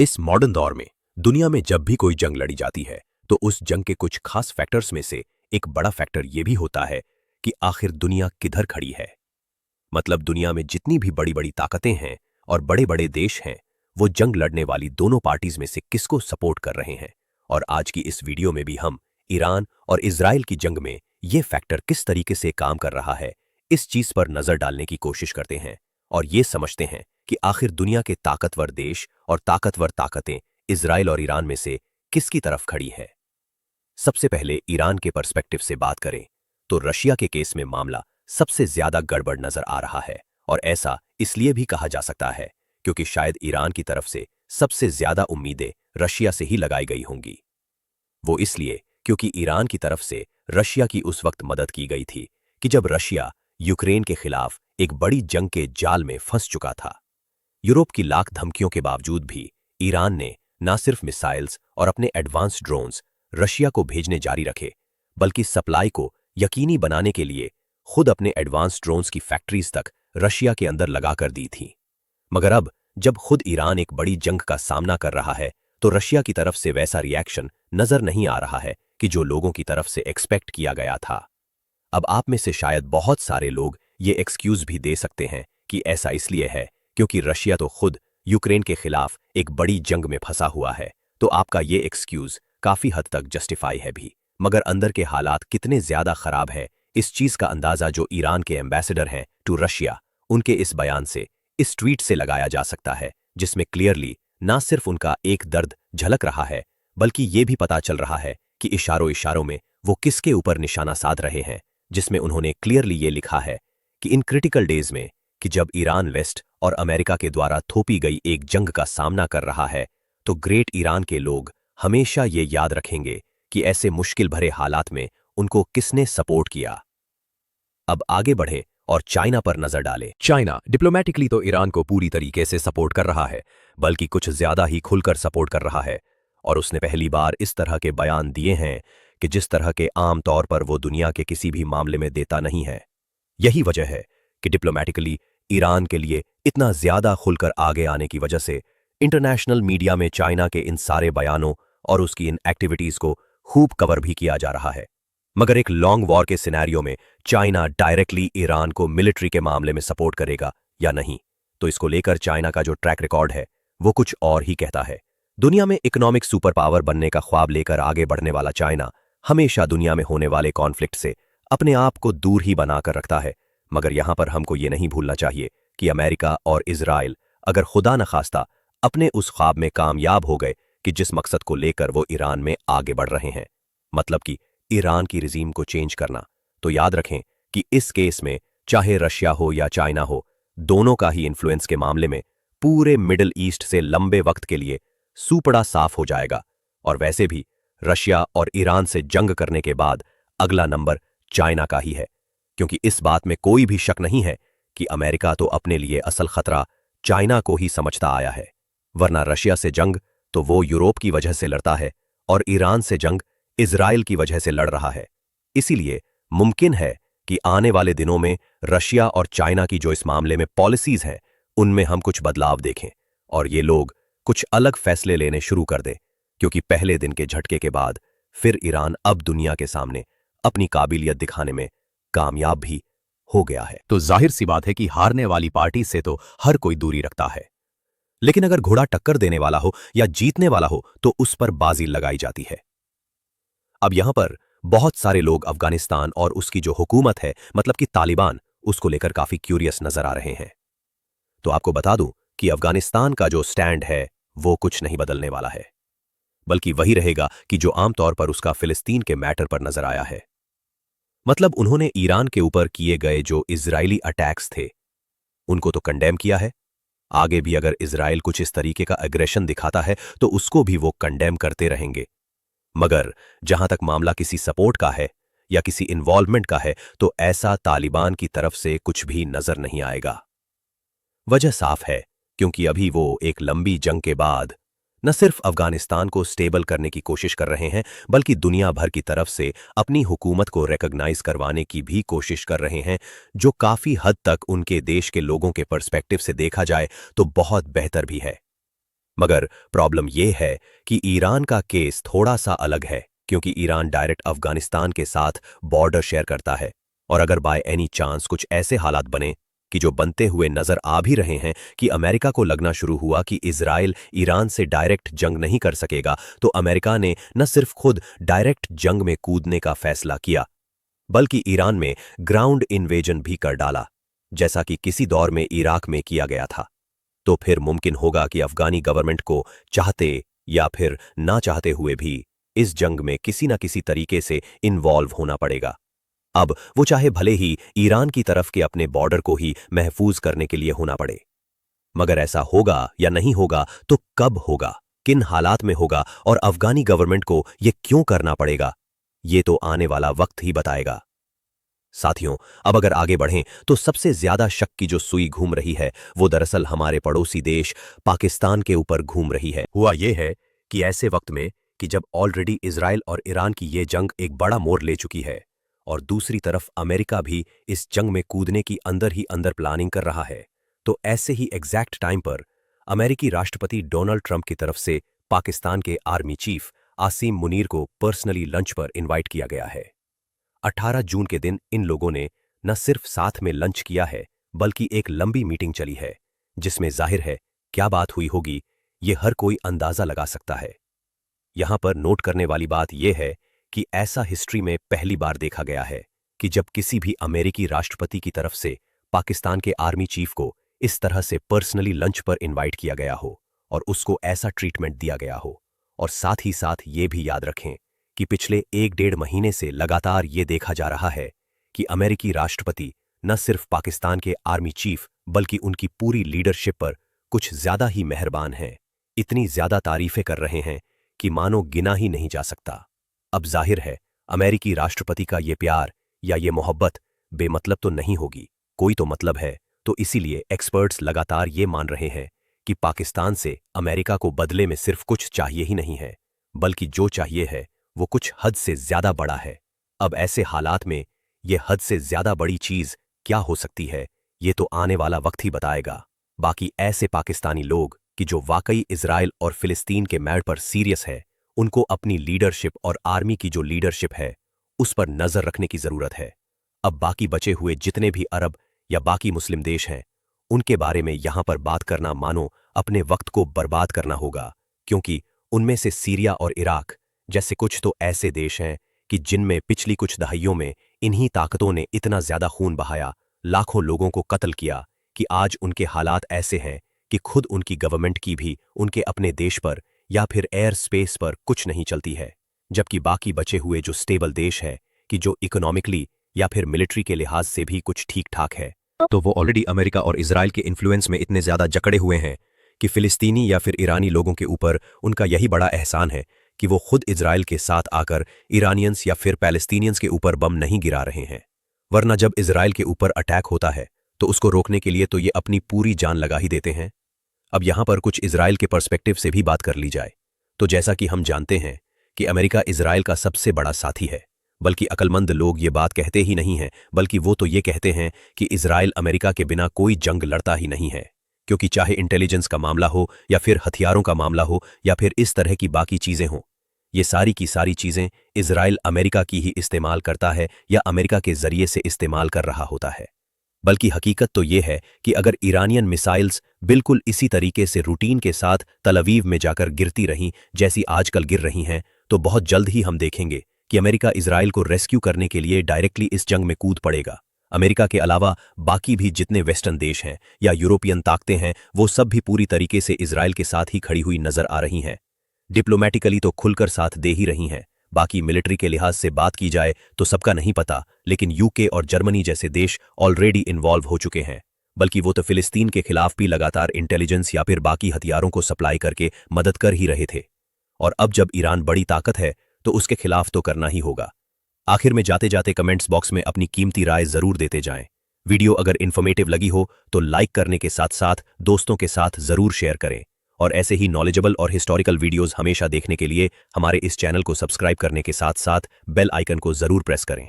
इस मॉडर्न दौर में दुनिया में जब भी कोई जंग लड़ी जाती है तो उस जंग के कुछ खास फैक्टर्स में से एक बड़ा फैक्टर यह भी होता है कि आखिर दुनिया किधर खड़ी है। मतलब दुनिया में जितनी भी बड़ी बड़ी ताकतें हैं और बड़े बड़े देश हैं, वो जंग लड़ने वाली दोनों पार्टीज में से किसको सपोर्ट कर रहे हैं। और आज की इस वीडियो में भी हम ईरान और इजराइल की जंग में ये फैक्टर किस तरीके से काम कर रहा है, इस चीज पर नजर डालने की कोशिश करते हैं और ये समझते हैं कि आखिर दुनिया के ताकतवर देश और ताकतवर ताकतें इजराइल और ईरान में से किसकी तरफ खड़ी है। सबसे पहले ईरान के पर्सपेक्टिव से बात करें तो रशिया के केस में मामला सबसे ज्यादा गड़बड़ नजर आ रहा है। और ऐसा इसलिए भी कहा जा सकता है क्योंकि शायद ईरान की तरफ से सबसे ज्यादा उम्मीदें रशिया से ही लगाई गई होंगी। वो इसलिए क्योंकि ईरान की तरफ से रशिया की उस वक्त मदद की गई थी कि जब रशिया यूक्रेन के खिलाफ एक बड़ी जंग के जाल में फंस चुका था। यूरोप की लाख धमकियों के बावजूद भी ईरान ने न सिर्फ मिसाइल्स और अपने एडवांस ड्रोन्स रशिया को भेजने जारी रखे, बल्कि सप्लाई को यकीनी बनाने के लिए खुद अपने एडवांस ड्रोन्स की फैक्ट्रीज तक रशिया के अंदर लगा कर दी थी। मगर अब जब खुद ईरान एक बड़ी जंग का सामना कर रहा है तो रशिया की तरफ से वैसा रिएक्शन नजर नहीं आ रहा है कि जो लोगों की तरफ से एक्सपेक्ट किया गया था। अब आप में से शायद बहुत सारे लोग ये एक्सक्यूज भी दे सकते हैं कि ऐसा इसलिए है क्योंकि रशिया तो खुद यूक्रेन के खिलाफ एक बड़ी जंग में फंसा हुआ है। तो आपका ये एक्सक्यूज काफी हद तक जस्टिफाई है भी, मगर अंदर के हालात कितने ज्यादा खराब है इस चीज का अंदाजा जो ईरान के एम्बेसडर हैं टू रशिया, उनके इस बयान से, इस ट्वीट से लगाया जा सकता है, जिसमें क्लियरली ना सिर्फ उनका एक दर्द झलक रहा है बल्कि ये भी पता चल रहा है कि इशारों इशारों में वो किसके ऊपर निशाना साध रहे हैं। जिसमें उन्होंने क्लियरली ये लिखा है कि इन क्रिटिकल डेज में कि जब ईरान वेस्ट और अमेरिका के द्वारा थोपी गई एक जंग का सामना कर रहा है तो ग्रेट ईरान के लोग हमेशा ये याद रखेंगे कि ऐसे मुश्किल भरे हालात में उनको किसने सपोर्ट किया। अब आगे बढ़े और चाइना पर नजर डाले। चाइना डिप्लोमेटिकली तो ईरान को पूरी तरीके से सपोर्ट कर रहा है, बल्कि कुछ ज्यादा ही खुलकर सपोर्ट कर रहा है। और उसने पहली बार इस तरह के बयान दिए हैं कि जिस तरह के आम तौर पर वो दुनिया के किसी भी मामले में देता नहीं है। यही वजह है कि डिप्लोमेटिकली ईरान के लिए इतना ज्यादा खुलकर आगे आने की वजह से इंटरनेशनल मीडिया में चाइना के इन सारे बयानों और उसकी इन एक्टिविटीज को खूब कवर भी किया जा रहा है। मगर एक लॉन्ग वॉर के सिनेरियो में चाइना डायरेक्टली ईरान को मिलिट्री के मामले में सपोर्ट करेगा या नहीं, तो इसको लेकर चाइना का जो ट्रैक रिकॉर्ड है वो कुछ और ही कहता है। दुनिया में इकोनॉमिक सुपर पावर बनने का ख्वाब लेकर आगे बढ़ने वाला चाइना हमेशा दुनिया में होने वाले कॉन्फ्लिक्ट से अपने आप को दूर ही बनाकर रखता है। मगर यहां पर हमको ये नहीं भूलना चाहिए कि अमेरिका और इजराइल अगर खुदा न खास्ता अपने उस ख्वाब में कामयाब हो गए कि जिस मकसद को लेकर वो ईरान में आगे बढ़ रहे हैं, मतलब कि ईरान की रिजीम को चेंज करना, तो याद रखें कि इस केस में चाहे रशिया हो या चाइना हो, दोनों का ही इन्फ्लुएंस के मामले में पूरे मिडिल ईस्ट से लंबे वक्त के लिए सूपड़ा साफ हो जाएगा। और वैसे भी रशिया और ईरान से जंग करने के बाद अगला नंबर चाइना का ही है, क्योंकि इस बात में कोई भी शक नहीं है कि अमेरिका तो अपने लिए असल खतरा चाइना को ही समझता आया है। वरना रशिया से जंग तो वो यूरोप की वजह से लड़ता है और ईरान से जंग इजराइल की वजह से लड़ रहा है। इसीलिए मुमकिन है कि आने वाले दिनों में रशिया और चाइना की जो इस मामले में पॉलिसीज हैं उनमें हम कुछ बदलाव देखें और ये लोग कुछ अलग फैसले लेने शुरू कर दें, क्योंकि पहले दिन के झटके के बाद फिर ईरान अब दुनिया के सामने अपनी काबिलियत दिखाने में कामयाब भी हो गया है। तो जाहिर सी बात है कि हारने वाली पार्टी से तो हर कोई दूरी रखता है, लेकिन अगर घोड़ा टक्कर देने वाला हो या जीतने वाला हो तो उस पर बाजी लगाई जाती है। अब यहां पर बहुत सारे लोग अफगानिस्तान और उसकी जो हुकूमत है, मतलब कि तालिबान, उसको लेकर काफी क्यूरियस नजर आ रहे हैं। तो आपको बता दूं कि अफगानिस्तान का जो स्टैंड है वो कुछ नहीं बदलने वाला है, बल्कि वही रहेगा कि जो आमतौर पर उसका फिलिस्तीन के मैटर पर नजर आया है। मतलब उन्होंने ईरान के ऊपर किए गए जो इजरायली अटैक्स थे उनको तो कंडेम किया है, आगे भी अगर इजराइल कुछ इस तरीके का एग्रेशन दिखाता है तो उसको भी वो कंडेम करते रहेंगे। मगर जहां तक मामला किसी सपोर्ट का है या किसी इन्वॉल्वमेंट का है तो ऐसा तालिबान की तरफ से कुछ भी नजर नहीं आएगा। वजह साफ है, क्योंकि अभी वो एक लंबी जंग के बाद न सिर्फ अफगानिस्तान को स्टेबल करने की कोशिश कर रहे हैं, बल्कि दुनिया भर की तरफ से अपनी हुकूमत को रिकॉग्नाइज करवाने की भी कोशिश कर रहे हैं, जो काफी हद तक उनके देश के लोगों के पर्सपेक्टिव से देखा जाए तो बहुत बेहतर भी है। मगर प्रॉब्लम यह है कि ईरान का केस थोड़ा सा अलग है, क्योंकि ईरान डायरेक्ट अफगानिस्तान के साथ बॉर्डर शेयर करता है। और अगर बाय एनी चांस कुछ ऐसे हालात बने कि जो बनते हुए नजर आ भी रहे हैं कि अमेरिका को लगना शुरू हुआ कि इजराइल ईरान से डायरेक्ट जंग नहीं कर सकेगा, तो अमेरिका ने न सिर्फ खुद डायरेक्ट जंग में कूदने का फैसला किया, बल्कि ईरान में ग्राउंड इन्वेजन भी कर डाला, जैसा कि किसी दौर में इराक में किया गया था। तो फिर मुमकिन होगा कि अफगानी गवर्नमेंट को चाहते या फिर ना चाहते हुए भी इस जंग में किसी न किसी तरीके से इन्वॉल्व होना पड़ेगा। अब वो चाहे भले ही ईरान की तरफ के अपने बॉर्डर को ही महफूज करने के लिए होना पड़े। मगर ऐसा होगा या नहीं होगा, तो कब होगा, किन हालात में होगा और अफगानी गवर्नमेंट को ये क्यों करना पड़ेगा, ये तो आने वाला वक्त ही बताएगा। साथियों, अब अगर आगे बढ़ें तो सबसे ज्यादा शक की जो सुई घूम रही है वो दरअसल हमारे पड़ोसी देश पाकिस्तान के ऊपर घूम रही है। हुआ ये है कि ऐसे वक्त में कि जब ऑलरेडी इजराइल और ईरान की ये जंग एक बड़ा मोड़ ले चुकी है और दूसरी तरफ अमेरिका भी इस जंग में कूदने की अंदर ही अंदर प्लानिंग कर रहा है, तो ऐसे ही एग्जैक्ट टाइम पर अमेरिकी राष्ट्रपति डोनाल्ड ट्रंप की तरफ से पाकिस्तान के आर्मी चीफ आसिम मुनीर को पर्सनली लंच पर इनवाइट किया गया है। 18 जून के दिन इन लोगों ने न सिर्फ साथ में लंच किया है, बल्कि एक लंबी मीटिंग चली है, जिसमें जाहिर है क्या बात हुई होगी ये हर कोई अंदाजा लगा सकता है। यहां पर नोट करने वाली बात यह है कि ऐसा हिस्ट्री में पहली बार देखा गया है कि जब किसी भी अमेरिकी राष्ट्रपति की तरफ से पाकिस्तान के आर्मी चीफ को इस तरह से पर्सनली लंच पर इनवाइट किया गया हो और उसको ऐसा ट्रीटमेंट दिया गया हो। और साथ ही साथ ये भी याद रखें कि पिछले 1-1.5 महीने से लगातार ये देखा जा रहा है कि अमेरिकी राष्ट्रपति न सिर्फ पाकिस्तान के आर्मी चीफ बल्कि उनकी पूरी लीडरशिप पर कुछ ज्यादा ही मेहरबान हैं, इतनी ज्यादा तारीफें कर रहे हैं कि मानो गिना ही नहीं जा सकता। अब जाहिर है अमेरिकी राष्ट्रपति का ये प्यार या ये मोहब्बत बेमतलब तो नहीं होगी, कोई तो मतलब है। तो इसीलिए एक्सपर्ट्स लगातार ये मान रहे हैं कि पाकिस्तान से अमेरिका को बदले में सिर्फ कुछ चाहिए ही नहीं है, बल्कि जो चाहिए है वो कुछ हद से ज्यादा बड़ा है। अब ऐसे हालात में ये हद से ज्यादा बड़ी चीज क्या हो सकती है, ये तो आने वाला वक्त ही बताएगा। बाकी ऐसे पाकिस्तानी लोग कि जो वाकई इजराइल और फिलिस्तीन के मैटर पर सीरियस है, उनको अपनी लीडरशिप और आर्मी की जो लीडरशिप है उस पर नजर रखने की जरूरत है। अब बाकी बचे हुए जितने भी अरब या बाकी मुस्लिम देश हैं, उनके बारे में यहां पर बात करना मानो अपने वक्त को बर्बाद करना होगा, क्योंकि उनमें से सीरिया और इराक जैसे कुछ तो ऐसे देश हैं कि जिनमें पिछली कुछ दहाइयों में इन्हीं ताकतों ने इतना ज्यादा खून बहाया, लाखों लोगों को कत्ल किया कि आज उनके हालात ऐसे हैं कि खुद उनकी गवर्नमेंट की भी उनके अपने देश पर या फिर एयर स्पेस पर कुछ नहीं चलती है। जबकि बाकी बचे हुए जो स्टेबल देश है कि जो इकोनॉमिकली या फिर मिलिट्री के लिहाज से भी कुछ ठीक ठाक है, तो वो ऑलरेडी अमेरिका और इजराइल के इन्फ्लुएंस में इतने ज्यादा जकड़े हुए हैं कि फिलिस्तीनी या फिर ईरानी लोगों के ऊपर उनका यही बड़ा एहसान है कि वो खुद इजराइल के साथ आकर ईरानियंस या फिर पैलेस्टीनियंस के ऊपर बम नहीं गिरा रहे हैं। वरना जब इजराइल के ऊपर अटैक होता है तो उसको रोकने के लिए तो ये अपनी पूरी जान लगा ही देते हैं। अब यहां पर कुछ इजराइल के पर्सपेक्टिव से भी बात कर ली जाए तो जैसा कि हम जानते हैं कि अमेरिका इजराइल का सबसे बड़ा साथी है, बल्कि अकलमंद लोग ये बात कहते ही नहीं हैं, बल्कि वो तो ये कहते हैं कि इजराइल अमेरिका के बिना कोई जंग लड़ता ही नहीं है, क्योंकि चाहे इंटेलिजेंस का मामला हो या फिर हथियारों का मामला हो या फिर इस तरह की बाकी चीजें हों, ये सारी की सारी चीजें इजराइल अमेरिका की ही इस्तेमाल करता है या अमेरिका के जरिए से इस्तेमाल कर रहा होता है। बल्कि हकीकत तो ये है कि अगर ईरानियन मिसाइल्स बिल्कुल इसी तरीके से रूटीन के साथ तल अवीव में जाकर गिरती रहीं जैसी आजकल गिर रही हैं, तो बहुत जल्द ही हम देखेंगे कि अमेरिका इजराइल को रेस्क्यू करने के लिए डायरेक्टली इस जंग में कूद पड़ेगा। अमेरिका के अलावा बाकी भी जितने वेस्टर्न देश हैं या यूरोपियन ताकतें हैं, वो सब भी पूरी तरीके से इजराइल के साथ ही खड़ी हुई नजर आ रही हैं। डिप्लोमेटिकली तो खुलकर साथ दे ही रही हैं, बाकी मिलिट्री के लिहाज से बात की जाए तो सबका नहीं पता, लेकिन यूके और जर्मनी जैसे देश ऑलरेडी इन्वॉल्व हो चुके हैं। बल्कि वो तो फिलिस्तीन के खिलाफ भी लगातार इंटेलिजेंस या फिर बाकी हथियारों को सप्लाई करके मदद कर ही रहे थे। और अब जब ईरान बड़ी ताकत है तो उसके खिलाफ तो करना ही होगा। आखिर में जाते जाते कमेंट्स बॉक्स में अपनी कीमती राय जरूर देते जाएं। वीडियो अगर इन्फॉर्मेटिव लगी हो तो लाइक करने के साथ साथ दोस्तों के साथ जरूर शेयर करें, और ऐसे ही नॉलेजेबल और हिस्टोरिकल वीडियोस हमेशा देखने के लिए हमारे इस चैनल को सब्सक्राइब करने के साथ साथ बेल आइकन को जरूर प्रेस करें।